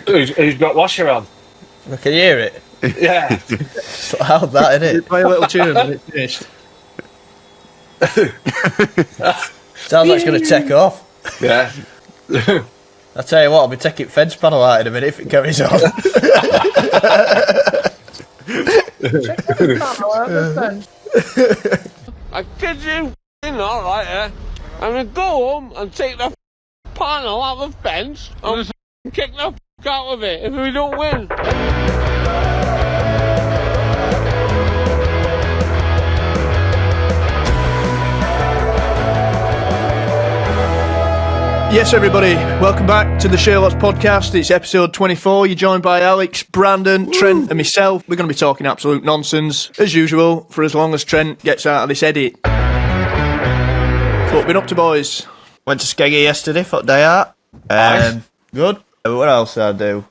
Who's got washer on? I can hear it. Yeah. It's loud, that, isn't it? Play a little tune and it's finished. Sounds like it's going to take off. Yeah. I'll tell you what, I'll be taking fence panel out in a minute if it carries on. I kid you not, right, yeah? I'm gonna go home and take the panel out of the fence and kick the out of it if we don't win. Yes, everybody, welcome back to the Sherlocks podcast. It's episode 24. You're joined by Alex, Brandon, Trent and myself. We're going to be talking absolute nonsense, as usual, for as long as Trent gets out of this edit. What been up to, boys? Went to Skeggy yesterday for day out. Good. What else did I do?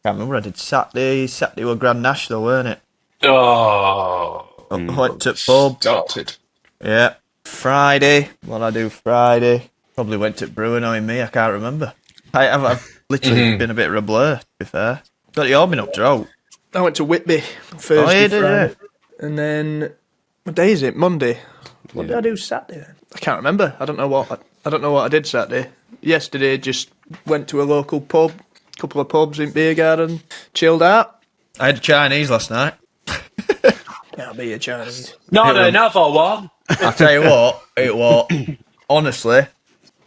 Can't remember what I did Saturday. Saturday was Grand National, weren't it? Oh. Went to pub. Started. Yeah. Friday. What did I do Friday? Probably went to Brewing, knowing me, I can't remember. I've literally been a bit of a blur, to be fair. Got you all been up to out? I went to Whitby Thursday, did Friday. you? And then, what day is it? Monday. What did I do Saturday? I can't remember. I don't know what I did Saturday. Yesterday, just went to a local pub, couple of pubs in Beer Garden, chilled out. I had Chinese last night. Can't be a Chinese. No, never one. I'll tell you what, it was, honestly,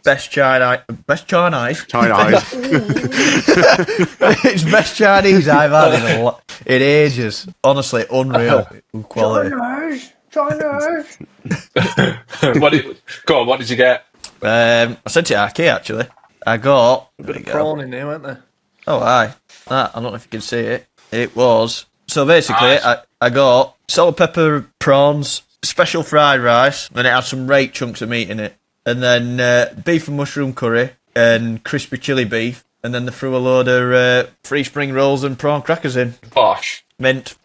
best Chinese. It's best Chinese I've had in ages. Honestly, unreal quality. Chinese. What did you get? I sent it to Arky, actually. I got... A bit of prawn in there, weren't there? Oh, aye. I don't know if you can see it. It was... So basically, I got salt and pepper prawns, special fried rice, and it had some rake chunks of meat in it. And then beef and mushroom curry and crispy chili beef. And then they threw a load of free spring rolls and prawn crackers in. Bosh. Mint.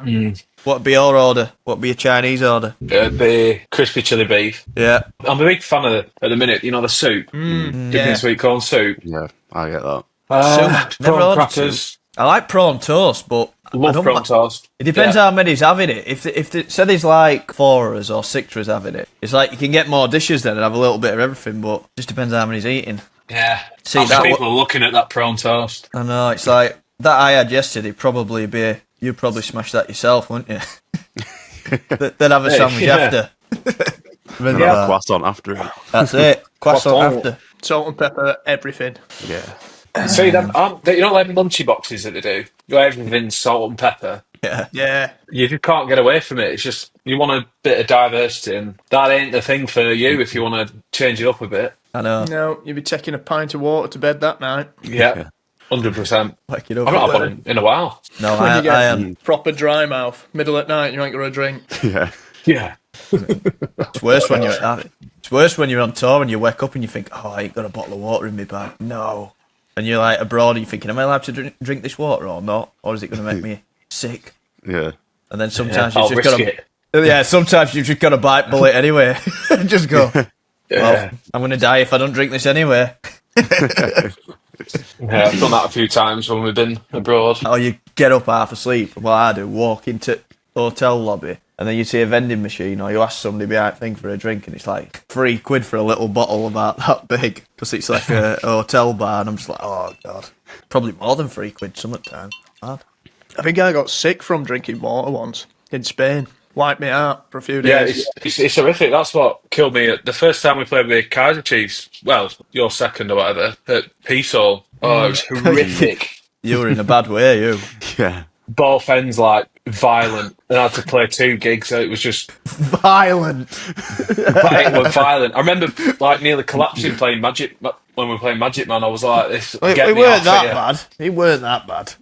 What'd be your order? What'd be your Chinese order? The crispy chili beef. Yeah. I'm a big fan of, at the minute, you know, the soup. Dipping sweet corn soup. Yeah, I get that. Soup. Never Prawn ordered crackers. soup. I like prawn toast, but Love prawn toast. It depends how many's having it. If say there's like 4 of us or 6 of us having it, it's like you can get more dishes then and have a little bit of everything, but it just depends how many's eating. Yeah. See, People are looking at that prawn toast. I know, it's like, that I had yesterday probably be, you'd probably smash that yourself, wouldn't you? Then have a sandwich after. Croissant after it. That's it. Croissant after. Salt and pepper, everything. Yeah. See, them, you know, like lunchy boxes that they do? You have everything salt and pepper. Yeah. You just can't get away from it. It's just, you want a bit of diversity, and that ain't the thing for you if you want to change it up a bit. I know. No, you'd be taking a pint of water to bed that night. Yeah. 100%. Like it up. I've not had one in a while. No, When you get I am. proper dry mouth, middle at night, you ain't got a drink. Yeah. Yeah. It's worse when you're on tour and you wake up and you think, oh, I ain't got a bottle of water in my bag. No. And you're like abroad and you're thinking, am I allowed to drink this water or not? Or is it going to make me sick? Yeah. And then sometimes I'll you've just risk got it. Yeah, sometimes you've just got to bite bullet anyway. Just go, well, I'm going to die if I don't drink this anyway. Yeah, I've done that a few times when we've been abroad. Or you get up half asleep, what I do, walk into hotel lobby, and then you see a vending machine, or you ask somebody behind thing for a drink, and it's like £3 for a little bottle about that big, because it's like a hotel bar, and I'm just like, oh god, probably more than £3 sometimes. Mad. I think I got sick from drinking water once in Spain. Wiped me out for a few Yeah, days. it's horrific. That's what killed me. The first time we played with Kaiser Chiefs, well, your second or whatever, at Peace Hall. Oh, it was horrific. You were in a bad way, you. Yeah. Both ends, like, violent. And I had to play 2 gigs, so it was just... Violent. It was violent. I remember, like, nearly collapsing playing Magic... When we were playing Magic Man, I was like, this... It weren't that bad. It weren't that bad.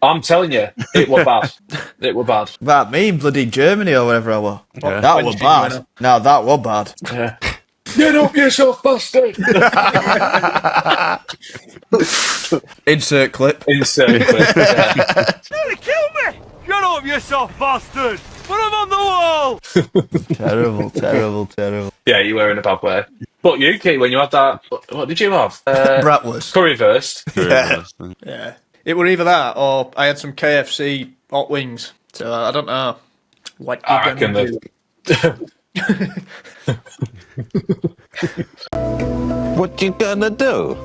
I'm telling you, it was bad. It was bad. That mean bloody Germany or whatever I was. Yeah. That was bad. No, that was bad. Yeah. Get up yourself, bastard! Insert clip. Insert clip. Yeah. Nearly killed me! Get up yourself, bastard! Put him on the wall! Terrible. Yeah, you were in a bad way. But you, Kate, when you had that... What did you have? Bratwurst. Currywurst. Yeah. It were either that or I had some KFC hot wings. So I don't know what you I reckon gonna do. What you gonna do?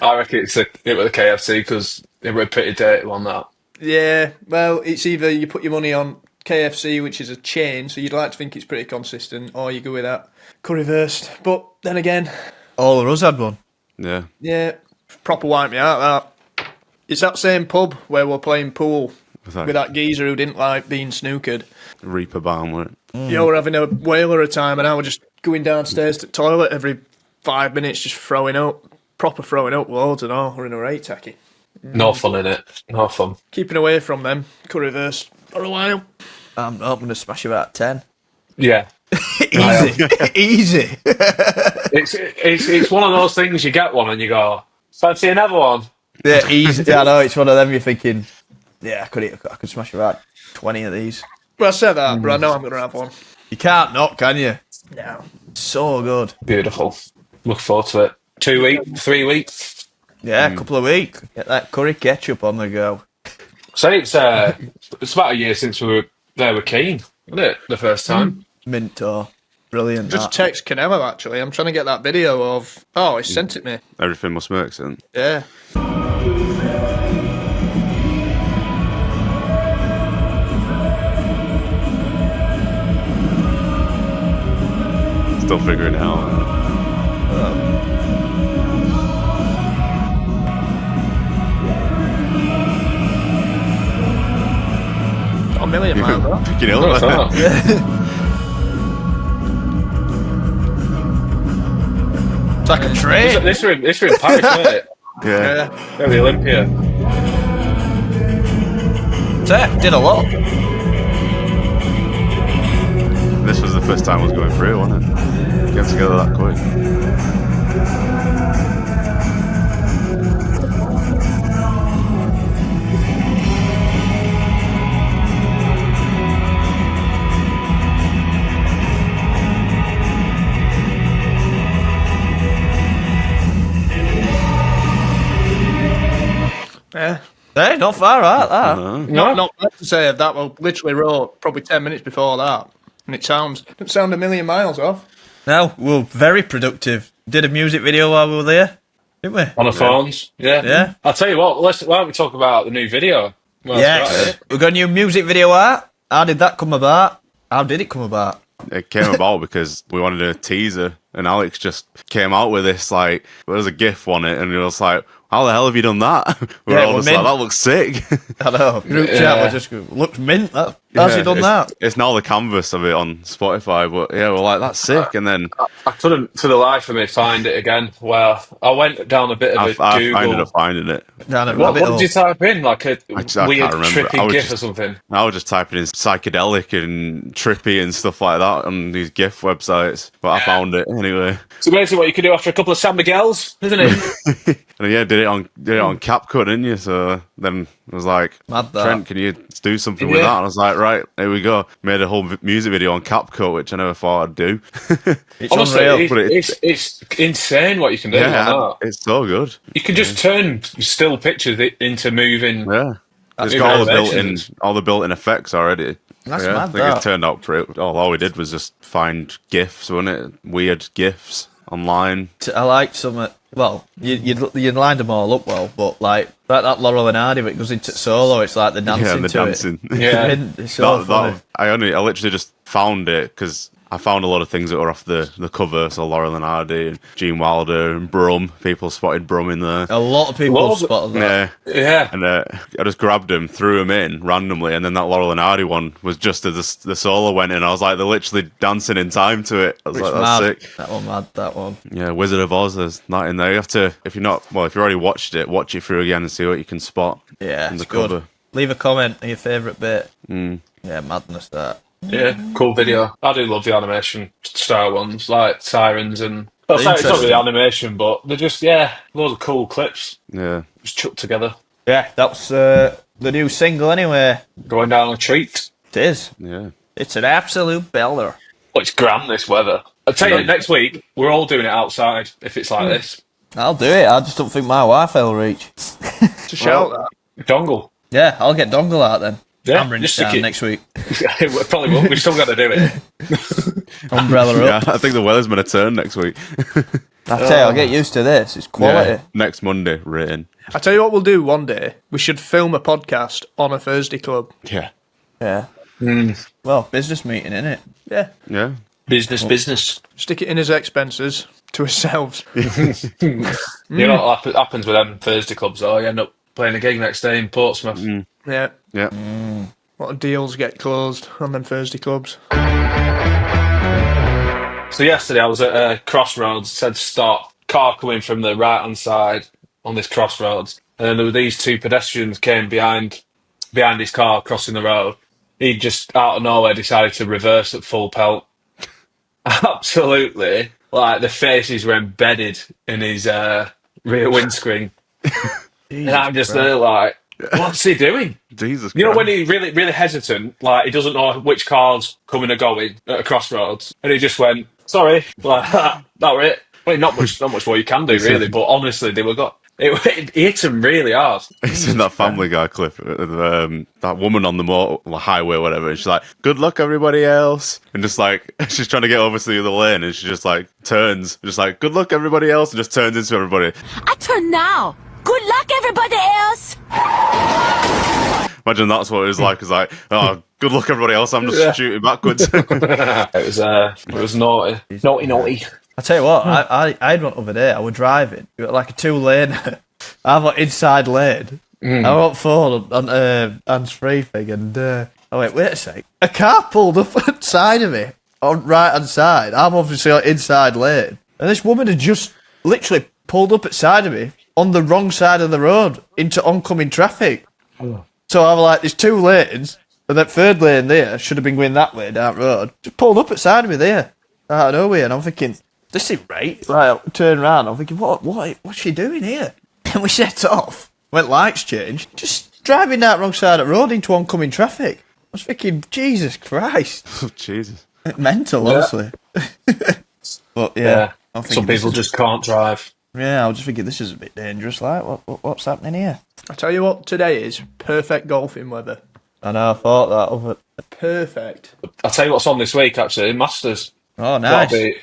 I reckon it was the KFC because it was a pretty dirty one, that. Yeah, well, it's either you put your money on KFC, which is a chain, so you'd like to think it's pretty consistent, or you go with that currywurst. But then again, All of us had one. Yeah. yeah, proper wipe me out, that. It's that same pub where we're playing pool with that geezer who didn't like being snookered. Reaper Barn, wasn't it? Yeah, we're having a whaler of a time, and I was just going downstairs to the toilet every 5 minutes, just throwing up. Proper throwing up loads and all. We're in a right tacky. No fun in it. No fun. Keeping away from them, currywurst, for a while. I'm going to smash about 10. Yeah. Easy. Easy. It's one of those things you get one and you go, fancy another one? Yeah, easy. Yeah, I know, it's one of them you're thinking, yeah, I could smash about 20 of these. Well, I said that, but I know I'm going to have one. You can't not, can you? No. So good. Beautiful. Look forward to it. 2 weeks, 3 weeks. Yeah, a couple of weeks. Get that curry ketchup on the go. So it's about a year since we were there with Keane, wasn't it? The first time. Minto. Brilliant. Just that. text Canelo, actually. I'm trying to get that video of... Oh, he sent it me. Everything must make sense. Yeah. Still figuring it out. Got a million miles off. Picking it up. What's that? It's like a train. This were in Paris, wasn't it? Yeah. Yeah, the Olympia. Did a lot. This was the first time I was going through, wasn't it? Getting together that quick. Yeah. Hey, not far out, that. Not bad to say. That was literally wrote probably 10 minutes before that. And it doesn't sound a million miles off. No, we were very productive. Did a music video while we were there, didn't we? On the phones. Yeah. Yeah. I'll tell you what, why don't we talk about the new video? Well, Yes. We got a new music video out. How did that come about? How did it come about? It came about because we wanted a teaser, and Alex just came out with this, like, there was a GIF on it, and it was like, how the hell have you done that? We were Yeah, all we're just like, mint. that looks sick. I know. Group chat was just looked mint. How's he done that? It's now the canvas of it on Spotify, but yeah, we're like, that's sick. And then I couldn't, for the life of me, find it again. Well, I went down a bit of I Google. ended up finding it. Down at What rabbit did hole. you type in? Like a can't weird, remember. I trippy was GIF just- or something? I was just typing in psychedelic and trippy and stuff like that on these GIF websites, but I found it anyway. So basically what you can do after a couple of San Miguel's, isn't it? And yeah, did it on CapCut, didn't you? So then I was like, Mad that. Trent, can you do something with Yeah. that? And I was like, right, here we go. Made a whole music video on CapCut, which I never thought I'd do. It's Honestly, unreal. but it's insane what you can do on yeah, that. it's so good. You can just turn still pictures into moving. Yeah. It's good got observations. all the built-in effects already. That's yeah, mad, I think that. it turned out pretty. All we did was just find GIFs, wasn't it? Weird GIFs online. I liked some. Well, you lined them all up well, but like that Laurel and Hardy, when it goes into solo, it's like the dancing Yeah, and the to dancing. it. Yeah. It's so funny. I literally just found it because I found a lot of things that were off the cover. So Laurel and Hardy and Gene Wilder and Brum. People spotted Brum in there. A lot of people Loads- spotted that. Yeah. Yeah. And I just grabbed them, threw them in randomly, and then that Laurel and Hardy one was just as the solo went in. I was like, they're literally dancing in time to it. I was It's like, that's mad. sick. That one mad. That one. Yeah, Wizard of Oz, there's not in there. You have to, if you already watched it, watch it through again and see what you can spot. Yeah, in it's the good. cover. Leave a comment on your favourite bit. Yeah, madness that. Yeah, cool video. I do love the animation style ones, like Sirens and... Well, it's not really Interesting. animation, but they're just, loads of cool clips Yeah. just chucked together. Yeah, that's the new single anyway. Going down a treat. It is. Yeah. It's an absolute beller. Oh, it's grand, this weather. I'll tell you, next week, we're all doing it outside, if it's like this. I'll do it. I just don't think my Wi-Fi will reach. To shout that. Dongle. Yeah, I'll get dongle out then. Yeah, Hammering just it down stick it. next week. We probably won't. We've still got to do it. Umbrella Yeah, up. I think the weather's going to turn next week. I tell you, I'll get used to this. It's quality. Yeah, next Monday, rain. I tell you what we'll do one day. We should film a podcast on a Thursday club. Yeah. Yeah. Well, business meeting, innit? Yeah. Yeah. Business. Stick it in as expenses to ourselves. You know what happens with them Thursday clubs? Oh, you end up playing a gig next day in Portsmouth. Yeah. Yeah. A lot of deals get closed on them Thursday clubs. So yesterday I was at a crossroads, said stop, car coming from the right hand side on this crossroads, and then there were these two pedestrians came behind his car crossing the road. He just out of nowhere decided to reverse at full pelt. Absolutely, like the faces were embedded in his rear windscreen, and I'm just there like, what's he doing? Jesus You know Christ. when he really hesitant, like he doesn't know which car's coming or going at a crossroads, and he just went, "Sorry," like that were it. Well, not much more you can do really, but honestly, it hit him really hard. It's in that Family Guy clip, that woman on the highway or whatever, and she's like, "Good luck, everybody else," and just like she's trying to get over to the other lane, and she just like turns, just like, "Good luck, everybody else," and just turns into everybody. I turn now. Good luck, everybody else. Imagine that's what it was like. It's like, "Oh, good luck, everybody else." I'm just shooting backwards. It was naughty. Naughty. I tell you what, I had one other day. I was driving, it was like a 2-lane. I got inside lane. I got forward on hands-free thing, and I went, wait a sec. A car pulled up at the side of me on right hand side. I'm obviously on inside lane, and this woman had just literally pulled up at side of me on the wrong side of the road into oncoming traffic. So I was like, there's 2 lanes, and that 3rd lane there should have been going that way down the road. Just pulled up at side of me there, out of nowhere, and I'm thinking, this ain't right. Like, I turn around, I'm thinking, what's she doing here? And we set off, went lights change, just driving that wrong side of the road into oncoming traffic. I was thinking, Jesus Christ. Oh, Jesus. Mental, honestly. But yeah. I'm thinking Some people this is- just can't drive. Yeah, I was just thinking this is a bit dangerous. Like, what's happening here? I tell you what, today is perfect golfing weather. I know, I thought that of it. Perfect. I'll tell you what's on this week actually, Masters. Oh, nice. That'll be-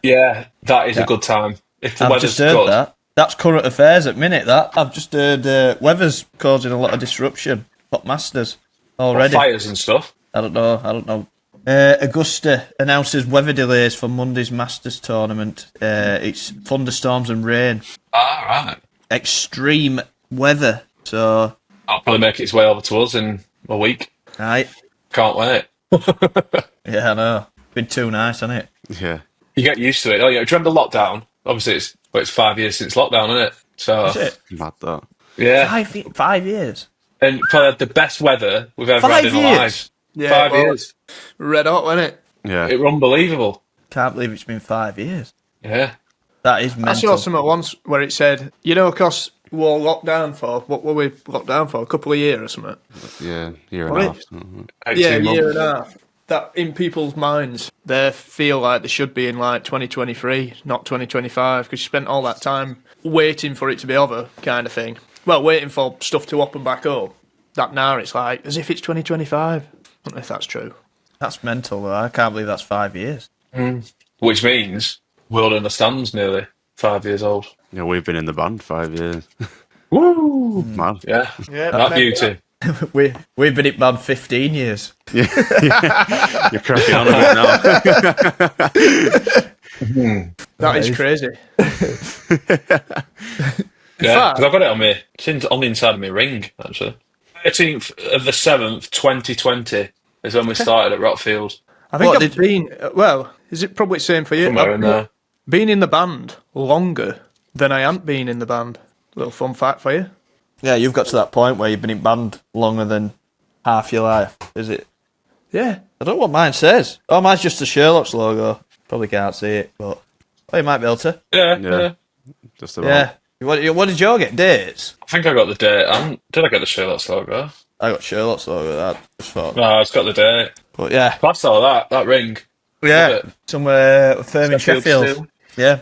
Yeah, that is a good time. If the I've weather's just heard good. that. That's current affairs at minute, that. I've just heard weather's causing a lot of disruption. Hot Masters already. Fires and stuff. I don't know. Augusta announces weather delays for Monday's Masters tournament. It's thunderstorms and rain. Right. Extreme weather. So, I'll probably make its way over to us in a week. right. Can't wait. Yeah, I know. Been too nice, hasn't it? Yeah. You get used to it. Oh yeah, do you remember the lockdown? Obviously, it's 5 years since lockdown, isn't it? So Is it? Mad that. yeah, 5 years. and probably had the best weather we've ever 5 had in our years? lives. Yeah, 5 well, years. Red hot, wasn't it? Yeah. It was unbelievable. Can't believe it's been 5 years. Yeah. That is I saw mental. something once where it said, because we're locked down for, what were we locked down for? A couple of years or something? Yeah. Year and What a it- half. Mhm. 18 Yeah, a months. year and a half. That in people's minds, they feel like they should be in like 2023, not 2025, because you spent all that time waiting for it to be over, kind of thing. Well, waiting for stuff to open back up. That now it's like as if it's 2025. I don't know if that's true. That's mental, though. I can't believe that's 5 years. Which means World Understands nearly 5 years old. Yeah, we've been in the band 5 years. Woo! Mad. Yeah. Yeah, That beauty. We've been at band 15 years. You're cracking on a bit now. That is crazy. Yeah, fact- because I've got it on me. It's on the inside of my ring, actually. 13th of the 7th, 2020 is when we started at Rockfield. I think What, I've been, is it probably the same for you? Somewhere in there. Been in the band longer than I haven't been in the band. Little fun fact for you. Yeah, you've got to that point where you've been in band longer than half your life, is it? Yeah. I don't know what mine says. Oh, mine's just the Sherlocks logo. Probably can't see it, but you might be able to. Yeah. Yeah. Just about. Yeah. What did you get? Dates? I think I got the date. Did I get the Sherlocks logo? I got Sherlock's logo. That just thought. No, it's got the date. But yeah, That's all that ring. yeah. Love it. Somewhere firm in Sheffield. Sheffield Yeah,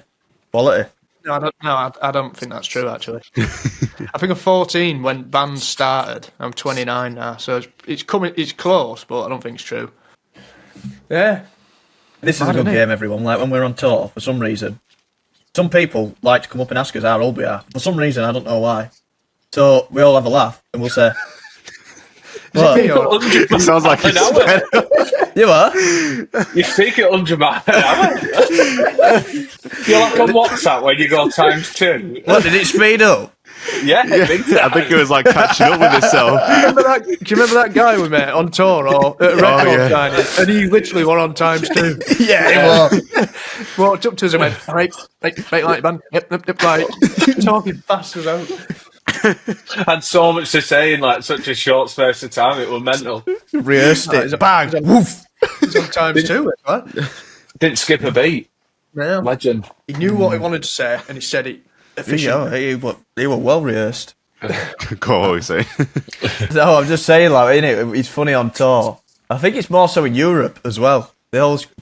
quality. No, I don't think that's true, actually. I think I'm 14 when bands started. I'm 29 now, so it's close, but I don't think it's true. Yeah. This is a good game, everyone. Like when we're on tour, for some reason, some people like to come up and ask us how old we are. For some reason, I don't know why. So we all have a laugh and we'll say, "What? It sounds like an hour. You are? You speak at 100 miles an hour. You're like on WhatsApp when you go ×2. What, did it speed up? Yeah, big time. I think it was like catching up with itself. Do you remember that guy we met on tour or at a record signing? And he literally were on ×2. Yeah, it was. Walked up to us and went, right, like man. Yep, right. Talking fast as out. Had so much to say in like such a short space of time, it was mental. Rehearsed it. Bang. Woof. He's on ×2, man. Didn't skip a beat. Yeah. Legend. He knew what he wanted to say and he said it efficiently. He were well rehearsed. Go on, what we say. No, I'm just saying, like, innit, he's funny on tour. I think it's more so in Europe as well.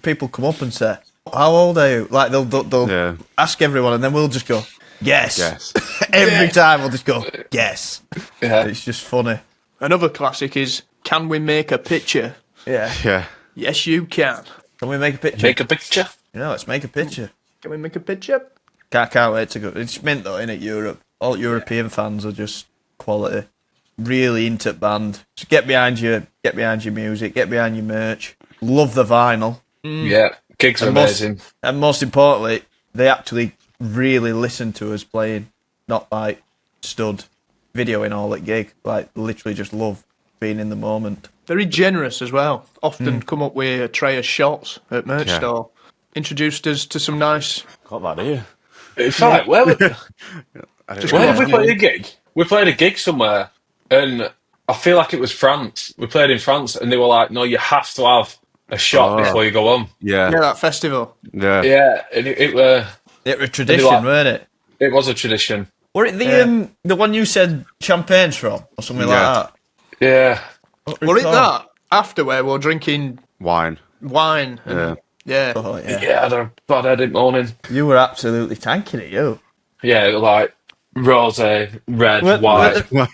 People come up and say, "How old are you?" Like they'll ask everyone, and then we'll just go, "Yes." Every time we'll just go, "Yes." Yeah. It's just funny. Another classic is, can we make a picture? Yeah. Yes, you can. Can we make a picture? Make a picture. Yeah, let's make a picture. Can we make a picture? Can't wait to go. It's mint though, innit? Europe. All European fans are just quality. Really into band. Just get behind your music. Get behind your merch. Love the vinyl. Yeah, gigs are amazing. And most importantly, they actually really listen to us playing, not like stood videoing all at gig. Like literally just love being in the moment. Very generous as well. Often come up with a tray of shots at merch store. Introduced us to some nice. Got that here. In fact, where did we play a gig? We played a gig somewhere, and I feel like it was France. We played in France, and they were like, "No, you have to have a shot before you go on." Yeah, that festival. Yeah, and it was a tradition, weren't it? It was a tradition. Were it the one you said champagne's from, or something like that? Yeah. Were it that after where we're drinking wine? Yeah. Oh, yeah. Yeah, I had a bad headache morning. You were absolutely tanking it, you. Yeah, like rosé, red, white, red,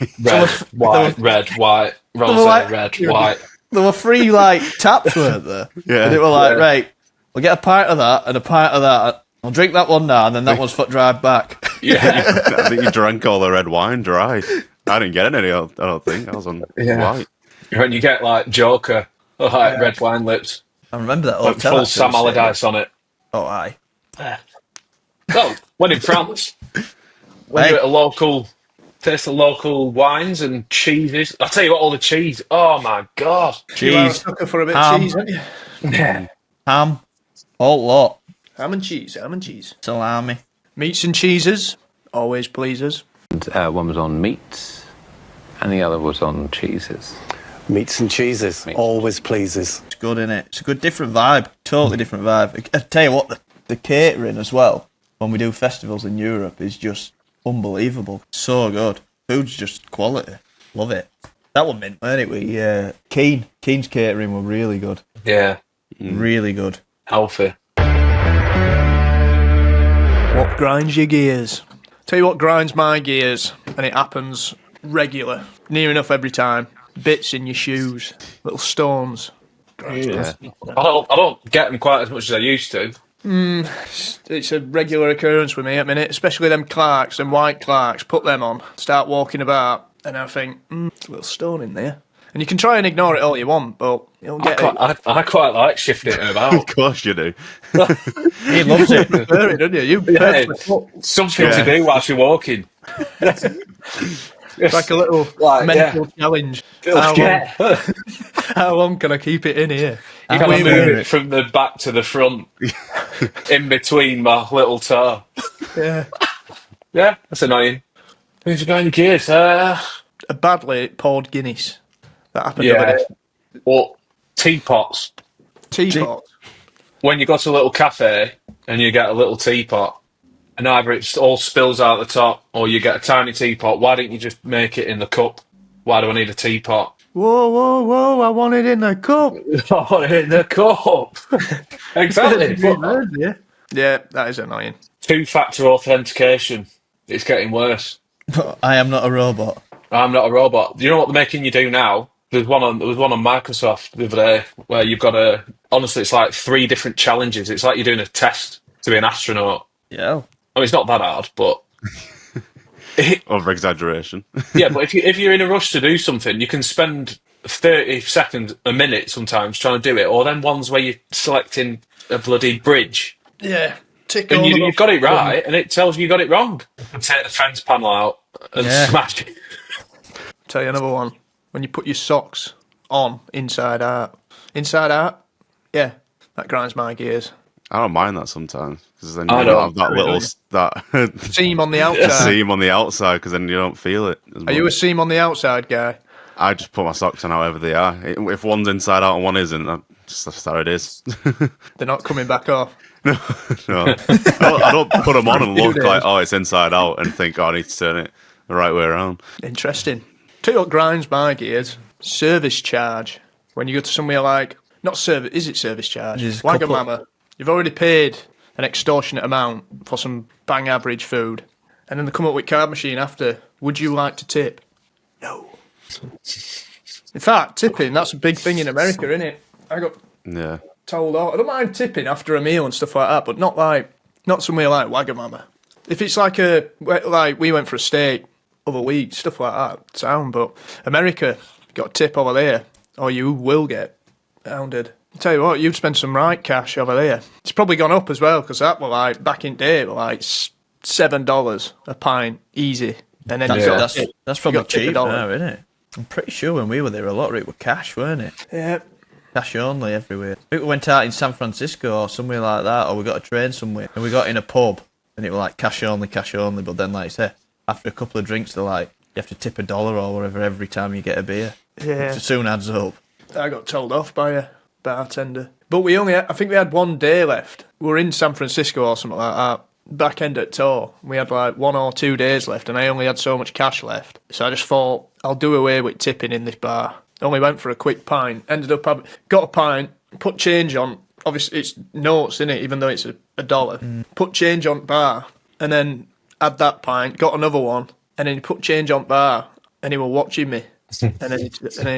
white, rosé, red, white. There were 3 like taps, weren't there? Yeah. And it were like, right, we'll get a pint of that and a pint of that. I'll drink that one now, and then that one's for drive back. Yeah. I think you drank all the red wine dry. I didn't get any, I don't think. I was on white. When you get like Joker, like red wine lips. I remember that Like full Sam Allardyce on it. Oh, aye. Oh, when in France, when you're at a local, taste the local wines and cheeses. I'll tell you what, all the cheese. Oh my god, You are a sucker for a bit of cheese, aren't you? yeah. Ham, all lot. Ham and cheese. Salami. Meats and cheeses always please us. One was on meats, and the other was on cheeses. Meats and cheeses always pleases. It's good, innit? It's a good, different vibe. Totally different vibe. I tell you what, the catering as well, when we do festivals in Europe, is just unbelievable. So good. Food's just quality. Love it. That one mint, weren't it? Keen's catering were really good. Yeah, Really good. healthy. What grinds your gears? Tell you what grinds my gears, and it happens regular, near enough every time. Bits in your shoes, little stones. I don't get them quite as much as I used to. It's a regular occurrence with me at the minute, especially them Clarks, them white Clarks. Put them on, start walking about, and I think, a little stone in there. And you can try and ignore it all you want, but you'll get it. I quite like shifting it about. Of course you do. He loves it. Prefer it, don't you? You Something to do whilst you're walking. It's like a little mental challenge. How long can I keep it in here? You can move it from the back to the front, in between my little toe. Yeah. Yeah, that's annoying. Who's going to gears? A badly poured Guinness. That happened the other day. Or teapots. Teapot. When you go to a little cafe and you get a little teapot, and either it all spills out the top or you get a tiny teapot, why don't you just make it in the cup? Why do I need a teapot? Whoa, I want it in the cup. I want it in the cup. Exactly. Yeah, that is annoying. Two-factor authentication. It's getting worse. I am not a robot. I'm not a robot. You know what they're making you do now? There was one on Microsoft the other day where you've got to. Honestly, it's like 3 different challenges. It's like you're doing a test to be an astronaut. Yeah. I mean, it's not that hard, but Over exaggeration. yeah. But if you're in a rush to do something, you can spend 30 seconds, a minute sometimes trying to do it. Or then ones where you're selecting a bloody bridge. Yeah. Tick And all you've got it right, and it tells you got it wrong. And take the fence panel out and smash it. Tell you another one. When you put your socks on inside out. Inside out? Yeah. That grinds my gears. I don't mind that sometimes because then you I don't don't. have that little Seam on the outside. seam on the outside because then you don't feel it. As Are you a much. seam on the outside guy? I just put my socks on however they are. If one's inside out and one isn't, that's how it is. They're not coming back off. No, I don't put them on and look like, oh, it's inside out and think, oh, I need to turn it the right way around. Interesting. Tell you what grinds my gears. Service charge. When you go to somewhere like, not service, is it service charge? There's a couple- Wagamama. You've already paid an extortionate amount for some bang average food. And then they come up with card machine after. Would you like to tip? No. In fact, tipping, that's a big thing in America, isn't it? I got Yeah. told off. I don't mind tipping after a meal and stuff like that, but not somewhere like Wagamama. If it's like we went for a steak other week, stuff like that, sound. But America, got a tip over there, or you will get hounded. I tell you what, you'd spend some right cash over there. It's probably gone up as well because that were like back in day, were like $7 a pint, easy. And then That's probably got tip cheap a dollar. now, isn't it? I'm pretty sure when we were there, a lot of it were cash, weren't it? Yeah. Cash only everywhere. I think we went out in San Francisco or somewhere like that, or we got a train somewhere, and we got in a pub, and it was like cash only, but then, like I say, after a couple of drinks, they're like, you have to tip $1 or whatever every time you get a beer. Yeah. It soon adds up. I got told off by a bartender. But I think we had 1 day left. We were in San Francisco or something like that. Back end at tour. We had like 1 or 2 days left and I only had so much cash left. So I just thought, I'll do away with tipping in this bar. Only went for a quick pint. Ended up got a pint, put change on. Obviously it's notes, innit, even though it's $1. Put change on bar and then had that pint, got another one, and then he put change on bar and he was watching me. and then he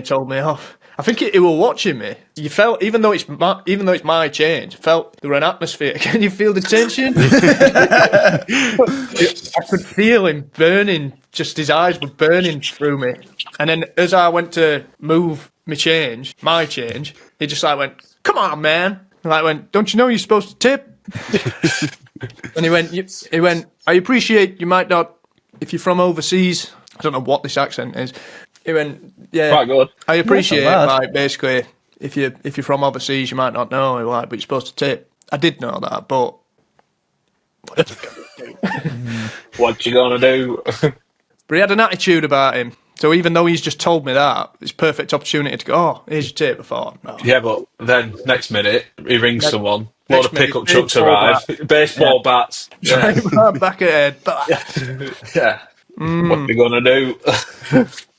told me off. I think he was watching me. You felt, even though it's my change, felt there was an atmosphere. Can you feel the tension? I could feel him burning. Just his eyes were burning through me. And then as I went to move my change, he just like went, "Come on, man!" And I went, "Don't you know you're supposed to tip?" And he went, "I appreciate you might not if you're from overseas." I don't know what this accent is. He went, "Yeah, Quite good. I appreciate Not bad. like basically if you're from overseas you might not know like, but you're supposed to tip." I did know that, but What you gonna do? he had an attitude about him. So even though he's just told me that, it's a perfect opportunity to go, "Oh, here's your tip." I thought, no. Yeah, but then next minute he rings someone. next Load of minute, pickup trucks baseball arrive. Baseball bats. Yeah. Back at head. Yeah. What you gonna do?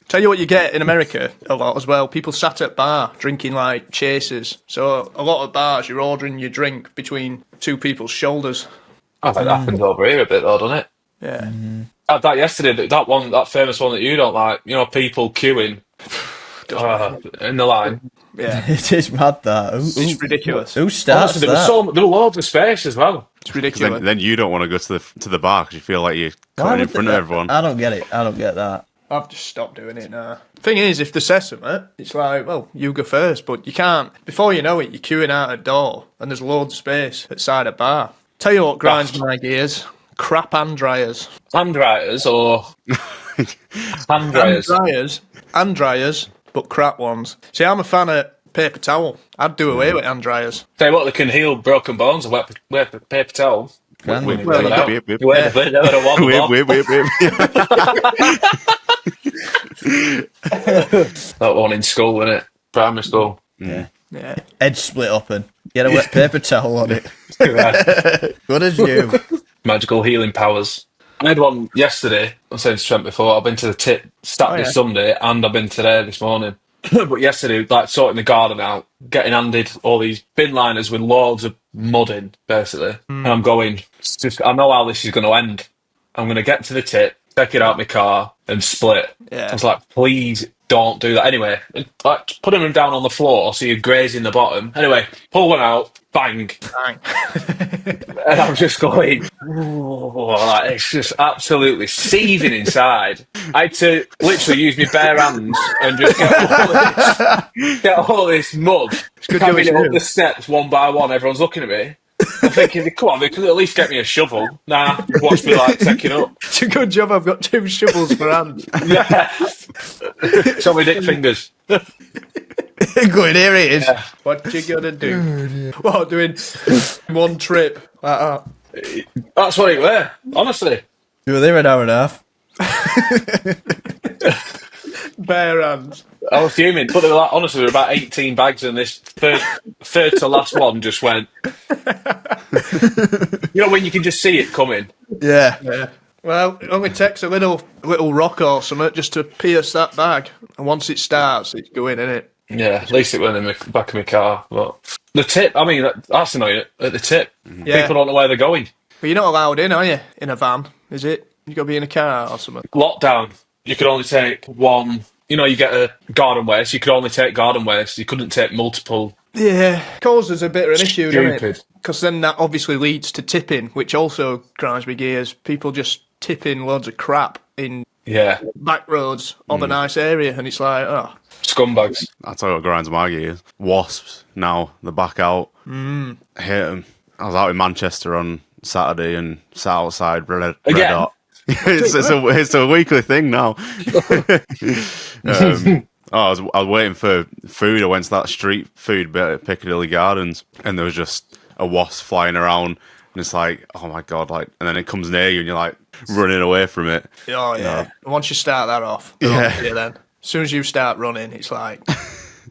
Tell you what you get in America a lot as well. People sat at bar drinking like chasers. So a lot of bars, you're ordering your drink between 2 people's shoulders. I think that happens over here a bit though, doesn't it? Yeah. I had that yesterday. That famous one that you don't like. You know, people queuing in the line. Yeah. It is mad that. It's ridiculous. Who starts Honestly, that? there were loads of space as well. It's ridiculous. Then you don't want to go to the bar because you feel like you're cutting in front of everyone. I don't get it. I don't get that. I've just stopped doing it now. Thing is, if they say something, it's like, well, you go first, but you can't. Before you know it, you're queuing out a door and there's loads of space outside a bar. Tell you what grinds my gears. Crap hand dryers. Hand dryers or hand dryers. Hand dryers, but crap ones. See, I'm a fan of paper towel. I'd do away with hand dryers. Tell you what, they can heal broken bones and wear paper towel. Can We they? never know. Whip, whip. You wear the never know one more. Whip. That one in school, wasn't it? Primary school. Yeah. Head split open. Get a wet paper towel on it. Good as you. Magical healing powers. I had one yesterday. I said to Trent before, I've been to the tip Saturday, Sunday, and I've been today this morning. But yesterday, like sorting the garden out, getting handed all these bin liners with loads of mudding, basically. And I'm going, I know how this is going to end. I'm going to get to the tip, take it out my car, and split. Yeah. I was like, please don't do that. Anyway, like, putting them down on the floor so you're grazing the bottom. Anyway, pull one out, bang. Bang. And I'm just going, like, it's just absolutely seething inside. I had to literally use my bare hands and just get all this mud, carrying it up the steps one by one. Everyone's looking at me. I'm thinking, come on, they could at least get me a shovel. Nah, watch me like taking up. It's a good job I've got 2 shovels for hands. Yeah. Show me dick fingers. Going, here it is. Yeah. What you gonna do? What, doing one trip like that? That's what it were, honestly. You were there an hour and a half. Bare hands. I was fuming, but there were like, honestly, there were about 18 bags, and this third to last one just went. You know when you can just see it coming. Yeah. Well, it only takes a little rock or something just to pierce that bag, and once it starts, it's going, innit? Yeah, at least it went in the back of my car. But the tip, I mean, that's annoying. At the tip, Yeah. people don't know where they're going. But you're not allowed in, are you? In a van, is it? You got to be in a car or something. Lockdown, you could only take one. You know, you get a garden waste. You could only take garden waste. You couldn't take multiple. Yeah, causes a bit of an issue, doesn't Stupid. it? Because then that obviously leads to tipping, which also grinds me gears. People just tipping loads of crap in Yeah, back roads of a nice area, and it's like, oh, scumbags. I'll tell you what grinds my gears. Wasps, now, they're back out. I hate them. I was out in Manchester on Saturday and sat outside Red Again? Hot. it's a weekly thing now. I was waiting for food. I went to that street food bit at Piccadilly Gardens, and there was just a wasp flying around. And it's like, oh my God, like, and then it comes near you and you're like running away from it. oh yeah. Once you start that off, then as soon as you start running, it's like,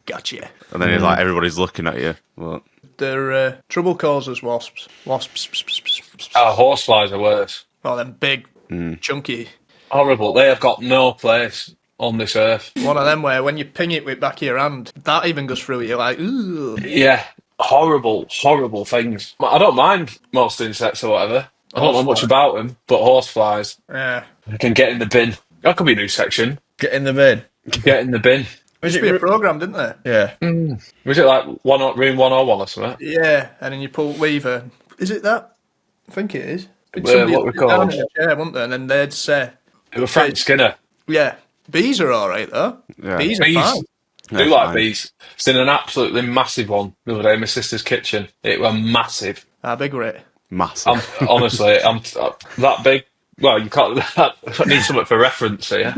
gotcha. And then it's like everybody's looking at you. Well, They're trouble causers, wasps. Wasps. Horseflies are worse. Oh, them big, chunky. Horrible. They have got no place on this earth. One of them where when you ping it with back of your hand, that even goes through it. You're like, ooh. Yeah, horrible things. I don't mind most insects or whatever. I don't know much about them, but horseflies, Yeah. I can get in the bin. That could be a new section. Get in the bin. Get in the bin. Was Used to be a programme, didn't there? Yeah. Was it like room 101 or something? Yeah, and then you pull lever. Is it that? I think it is. What we call it? Yeah, weren't they? And then they'd say, It was Frank Skinner. yeah, bees are all right, though. Yeah. Bees are Bees. fine. Do like bees. It's in an absolutely massive one the other day in my sister's kitchen. It was massive. How big were it? massive. Honestly, I'm that big. Well, you can't. I need something for reference here.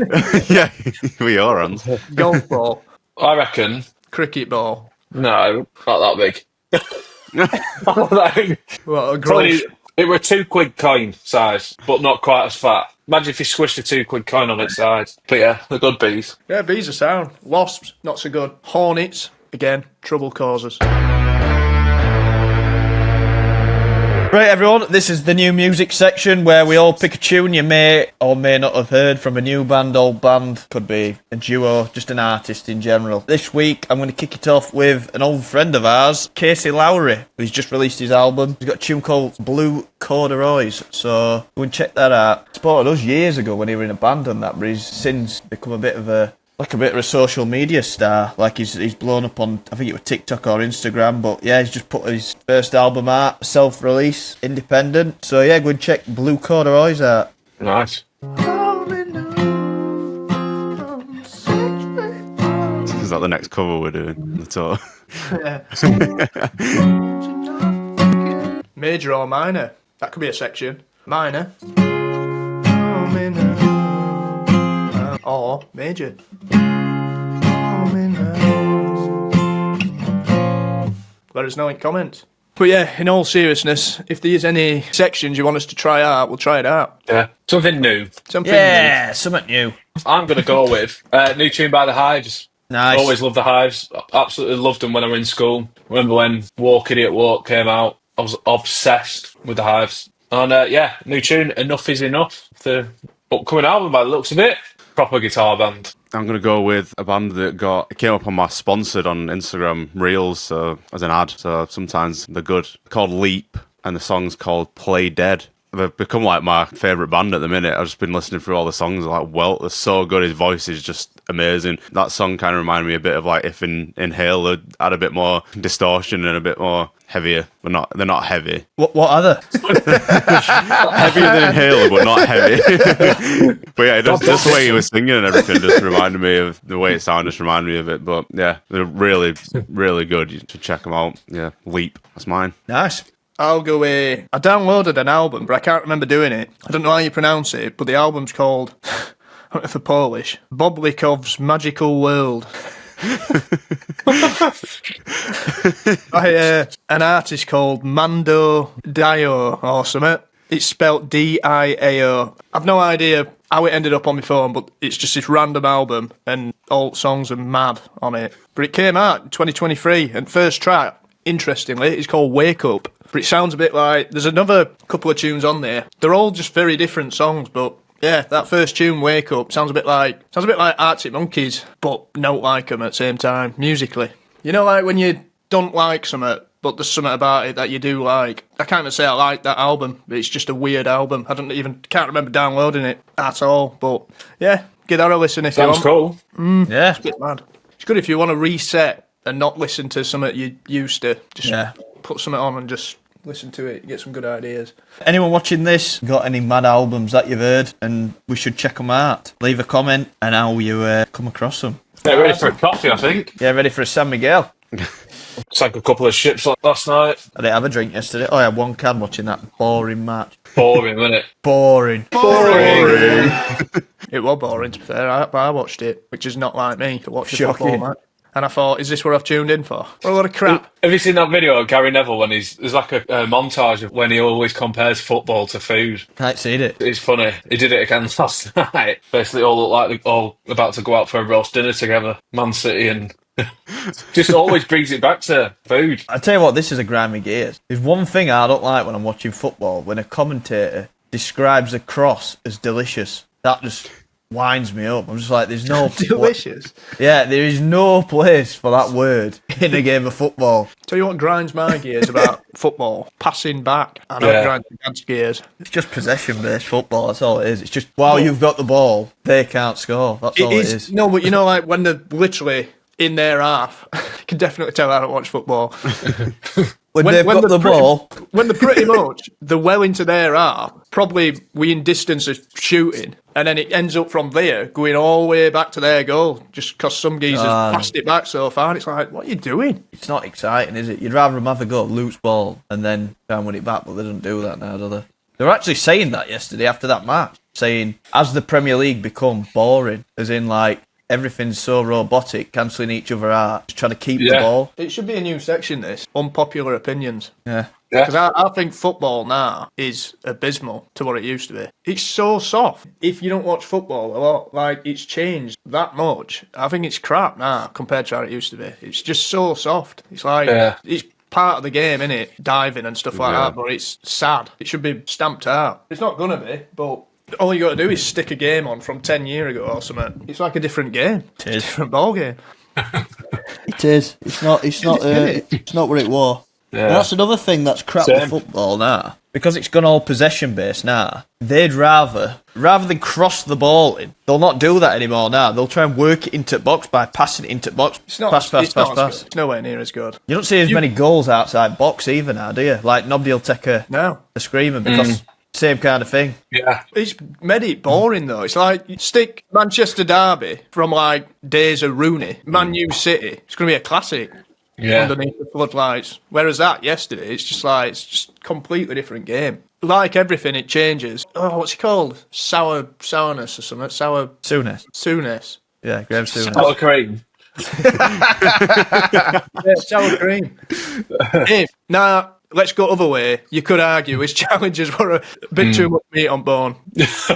Yeah, we are on. Golf ball, I reckon. cricket ball. No, not that big. What a Probably, gross. it were £2 coin size, but not quite as fat. Imagine if you squished a £2 coin on its side. But yeah, they're good bees. Yeah, bees are sound. Wasps, not so good. Hornets, again, trouble causers. Right, everyone, this is the new music section where we all pick a tune you may or may not have heard from a new band, old band, could be a duo, just an artist in general. This week, I'm going to kick it off with an old friend of ours, Casey Lowery, who's just released his album. He's got a tune called Blue Corduroys, so go and check that out. He supported us years ago when he was in a band and that, but he's since become a bit of a social media star. Like he's blown up on, I think it was TikTok or Instagram, but yeah, he's just put his first album out, self-release, independent. So yeah, go and check Blue Corduroys out. Nice. Is that the next cover we're doing? The tour. Major or minor? That could be a section. Minor. Or major. Let us know in comments. But yeah, in all seriousness, if there's any sections you want us to try out, we'll try it out. Yeah. Something new. Something Yeah, something new. I'm going to go with new tune by the Hives. Nice. Always loved the Hives. Absolutely loved them when I was in school. Remember when Walk Idiot Walk came out? I was obsessed with the Hives. And yeah, new tune, Enough Is Enough. The upcoming album by the looks of it. Proper guitar band. I'm gonna go with a band that it came up on my sponsored on Instagram Reels, so as an ad. So sometimes they're good. Called Leap, and the song's called Play Dead. They've become like my favourite band at the minute. I've just been listening through all the songs. Like, well, they're so good. His voice is just amazing. That song kind of reminded me a bit of like if Inhale had a bit more distortion and a bit more heavier. But they're not heavy. What are they? Heavier than Inhaler, but not heavy. But yeah, just the way he was singing and everything just reminded me of the way it sounded. Just reminded me of it. But yeah, they're really, really good. You should check them out. Yeah, Leap. That's mine. Nice. I'll go I downloaded an album, but I can't remember doing it. I don't know how you pronounce it, but the album's called, I don't know for Polish, Boblikov's Magical World. By an artist called Mando Dio or something. It's spelt Diao. I've no idea how it ended up on my phone, but it's just this random album and all songs are mad on it. But it came out in 2023, and first track, interestingly, it's called Wake Up. But it sounds a bit like there's another couple of tunes on there. They're all just very different songs, but yeah, that first tune, Wake Up, sounds a bit like Arctic Monkeys, but don't like them at the same time musically. You know, like when you don't like something, but there's something about it that you do like. I can't even say I like that album, but it's just a weird album. Can't remember downloading it at all. But yeah, give that a listen if you want. Sounds cool. Yeah. It's a bit mad. It's good if you want to reset and not listen to something you used to. Just put something on and just listen to it, get some good ideas. Anyone watching this got any mad albums that you've heard and we should check them out? Leave a comment and how you come across them. Yeah, ready for a coffee, I think. Yeah, ready for a San Miguel. Sank a couple of ships last night. I didn't have a drink yesterday. Oh, I had one can watching that boring match. Boring, wasn't it? Boring. It was boring, to be fair. I watched it, which is not like me to watch a Shocking. football match. And I thought, is this what I've tuned in for? What a lot of crap. Have you seen that video of Gary Neville when there's like a montage of when he always compares football to food? I ain't seen it. It's funny. He did it again last night. Basically, all look like they're all about to go out for a roast dinner together. Man City and just always brings it back to food. I tell you what, this is a grimy gears. There's one thing I don't like when I'm watching football: when a commentator describes a cross as delicious. That just winds me up. I'm just like, there's no delicious. Yeah, there is no place for that word in a game of football. Tell you what grinds my gears about football: passing back. I know it grinds my dad's gears. It's just possession-based football. That's all it is. It's just while you've got the ball, they can't score. That's all it is. No, but you know, like when they're literally in their half, you can definitely tell I don't watch football. When they've got the ball. When they're pretty much, they're well into their half, probably within distance of shooting, and then it ends up from there, going all the way back to their goal, just because some geezers passed it back so far. And it's like, what are you doing? It's not exciting, is it? You'd rather them have a go, loose ball, and then try and win it back, but they don't do that now, do they? They were actually saying that yesterday after that match, saying, as the Premier League become boring, as in like, everything's so robotic, cancelling each other out, just trying to keep the ball. It should be a new section, this. Unpopular opinions. Yeah. Because I think football now is abysmal to what it used to be. It's so soft. If you don't watch football a lot, like, it's changed that much. I think it's crap now compared to how it used to be. It's just so soft. It's like, it's part of the game, innit? Diving and stuff like that, but it's sad. It should be stamped out. It's not gonna be, but all you got to do is stick a game on from 10 years ago or something. It's like a different game. It's a different ball game. It is. It's not what it was. Yeah. And that's another thing that's crap with football now. Because it's gone all possession based now, they'd rather than cross the ball in, they'll not do that anymore now. They'll try and work it into box by passing it into box. Pass. It's nowhere near as good. You don't see as many goals outside box either now, do you? Like, nobody will take a screamer because same kind of thing. Yeah. It's made it boring, though. It's like, you stick Manchester Derby from, like, days of Rooney, Man U City. It's going to be a classic. Yeah. Underneath the floodlights. Whereas that yesterday, it's just completely different game. Like everything, it changes. Oh, what's it called? Sourness or something? Sourness. Yeah, Graham Souness. Sour cream. Yeah, sour cream. Now, let's go other way. You could argue his challenges were a bit too much meat on bone. That's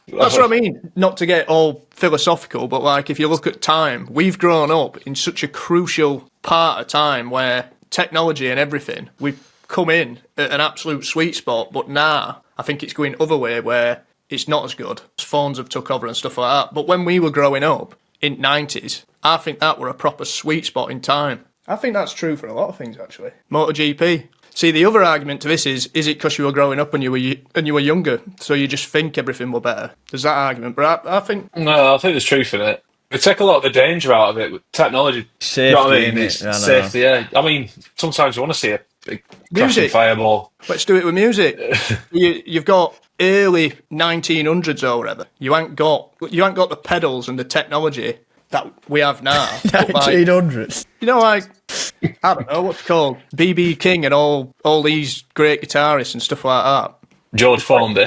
what I mean. Not to get all philosophical, but like if you look at time, we've grown up in such a crucial part of time where technology and everything, we've come in at an absolute sweet spot. But now I think it's going other way where it's not as good. Phones have took over and stuff like that. But when we were growing up in 90s, I think that were a proper sweet spot in time. I think that's true for a lot of things, actually. MotoGP. See, the other argument to this is it because you were growing up and you were younger, so you just think everything were better? There's that argument, but I think... No, I think there's truth in it. They take a lot of the danger out of it with technology. Safety, you know what I mean? innit? I know. Safety, yeah. I mean, sometimes you want to see a big crashing Music. fireball. Let's do it with music. You've got early 1900s or whatever. You ain't got the pedals and the technology that we have now. 1900s. You know, like, I don't know what's it called, BB King and all these great guitarists and stuff like that. George Formby.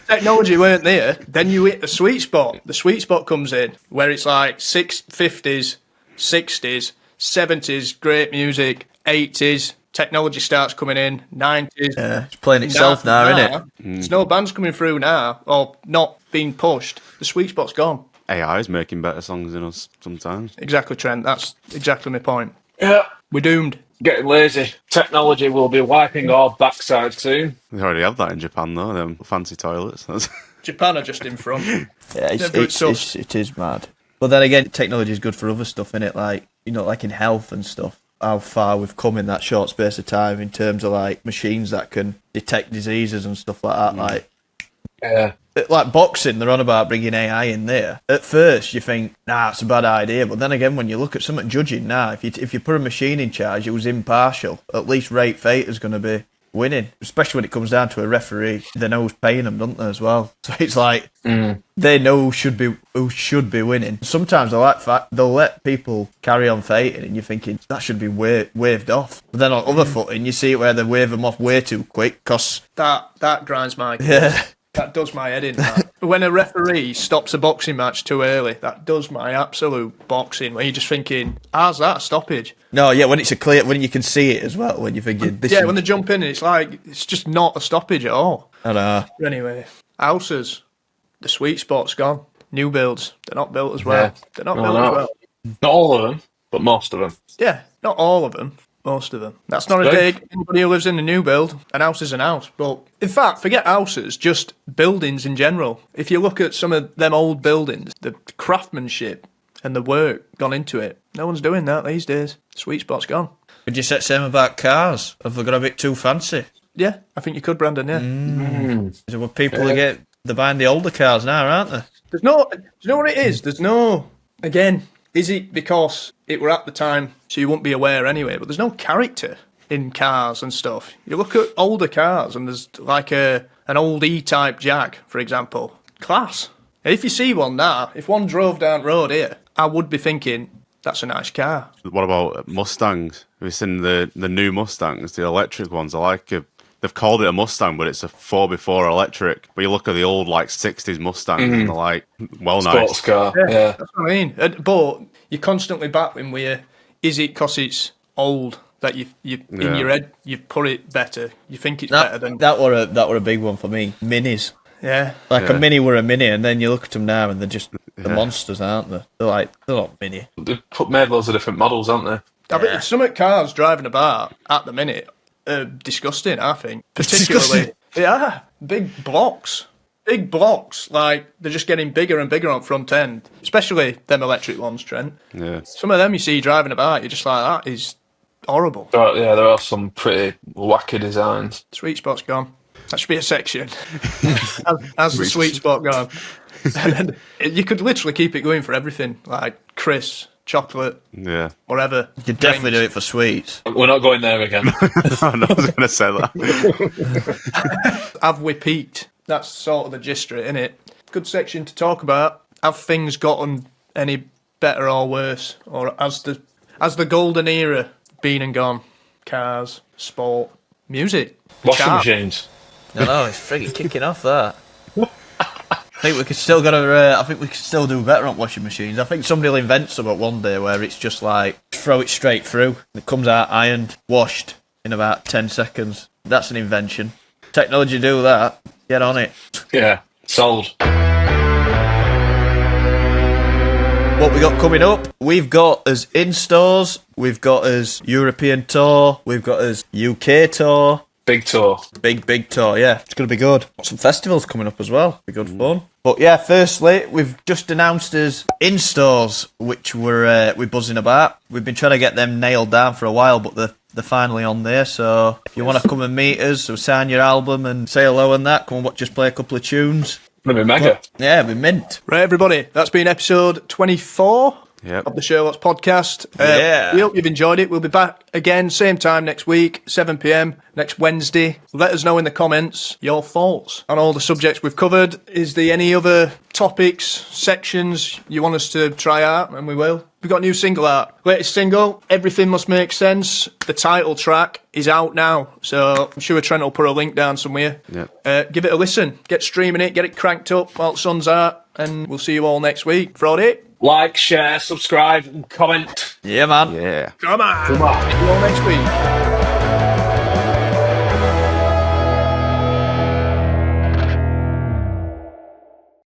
Technology weren't there. Then you hit the sweet spot. The sweet spot comes in where it's like 50s, 60s, 70s, great music, 80s. Technology starts coming in, 90s. Yeah, it's playing itself now, isn't it? There's no bands coming through now, or not being pushed. The sweet spot's gone. AI is making better songs than us sometimes. Exactly, Trent. That's exactly my point. Yeah. We're doomed. Getting lazy. Technology will be wiping our backside soon. They already have that in Japan, though, them fancy toilets. Japan are just in front. Yeah, it is mad. But then again, technology is good for other stuff, innit? Like, you know, like in health and stuff. How far we've come in that short space of time in terms of like machines that can detect diseases and stuff like that. Like, Yeah. like boxing, they're on about bringing AI in there. At first, you think, nah, it's a bad idea. But then again, when you look at something judging now, if you put a machine in charge, it was impartial. At least Rate Fate is going to be winning, especially when it comes down to a referee. They know who's paying them, don't they, as well? So it's like they know who should be winning. Sometimes they'll let people carry on fighting, and you're thinking that should be waved off. But then on other footing, you see it where they wave them off way too quick. Cause That grinds my gears. That does my head in. That. When a referee stops a boxing match too early, that does my absolute boxing. Where you're just thinking, how's that a stoppage? No, yeah, when it's a clear, when you can see it as well, when you're thinking, when they jump in, it's like it's just not a stoppage at all. I know. Anyway, houses, the sweet spot's gone. New builds, they're not built as well. Yeah. They're not built as well. Not all of them, but most of them. Yeah, not all of them. Most of them. That's not a dig. Anybody who lives in a new build, an house is an house. But in fact, forget houses, just buildings in general. If you look at some of them old buildings, the craftsmanship and the work gone into it, no one's doing that these days. Sweet spot's gone. Could you say the same about cars? Have they got a bit too fancy? Yeah, I think you could, Brandon, yeah. So what people they're buying the older cars now, aren't they? Do you know what it is? Again, is it because it were at the time so you wouldn't be aware anyway, but there's no character in cars and stuff. You look at older cars and there's like an old E-Type Jag, for example. Class. If you see one now, if one drove down the road here, I would be thinking, that's a nice car. What about Mustangs? Have you seen the new Mustangs, the electric ones? They've called it a Mustang, but it's a 4x4 electric. But you look at the old, like, 60s Mustangs, and they're like, well, Sports nice. car, yeah. That's what I mean. But you're constantly battling with, is it because it's old that you in your head, you've put it better? You think it's better than... That were a big one for me. Minis. Yeah. Like a Mini were a Mini, and then you look at them now, and they're just the monsters, aren't they? They're not Mini. They've made loads of different models, haven't they? I mean, some of the cars driving about at the minute are disgusting, I think. Particularly, yeah, big blocks. Like, they're just getting bigger and bigger on front end. Especially them electric ones, Trent. Yeah. Some of them you see driving about, you're just like, that is horrible. Yeah, there are some pretty wacky designs. Sweet spot's gone. That should be a section. As the sweet spot gone. And then you could literally keep it going for everything, like Chris, chocolate, whatever. You could definitely do it for sweets. We're not going there again. No, I was going to say that. Have we peaked? That's sort of the gist of it, isn't it? Good section to talk about. Have things gotten any better or worse? Or has the golden era been and gone? Cars, sport, music, washing machines. No, it's freaking kicking off that. I think we could still do better on washing machines. I think somebody will invent something one day where it's just like throw it straight through. It comes out ironed, washed in about 10 seconds. That's an invention. Technology do that. Get on it. Yeah, sold. What we got coming up? We've got us in stores. We've got us European tour. We've got us UK tour. Big tour. Big tour, yeah. It's going to be good. Got some festivals coming up as well. Be good fun. But yeah, firstly, we've just announced us in-stores, which we're buzzing about. We've been trying to get them nailed down for a while, but they're finally on there. So if you want to come and meet us, or sign your album and say hello and that, come and watch us play a couple of tunes. It'll be mega. Yeah, we mint. Right, everybody, that's been episode 24 Yep. of the Sherlocks podcast. Yeah. We hope you've enjoyed it. We'll be back again, same time next week, 7 p.m, next Wednesday. Let us know in the comments your thoughts on all the subjects we've covered. Is there any other topics, sections you want us to try out? And we will. We've got a new single out. Latest single, Everything Must Make Sense. The title track is out now, so I'm sure Trent will put a link down somewhere. Yep. Give it a listen. Get streaming it, get it cranked up while the sun's out, and we'll see you all next week. Friday. Like, share, subscribe, and comment. Yeah, man. Yeah. Come on. See you all next week.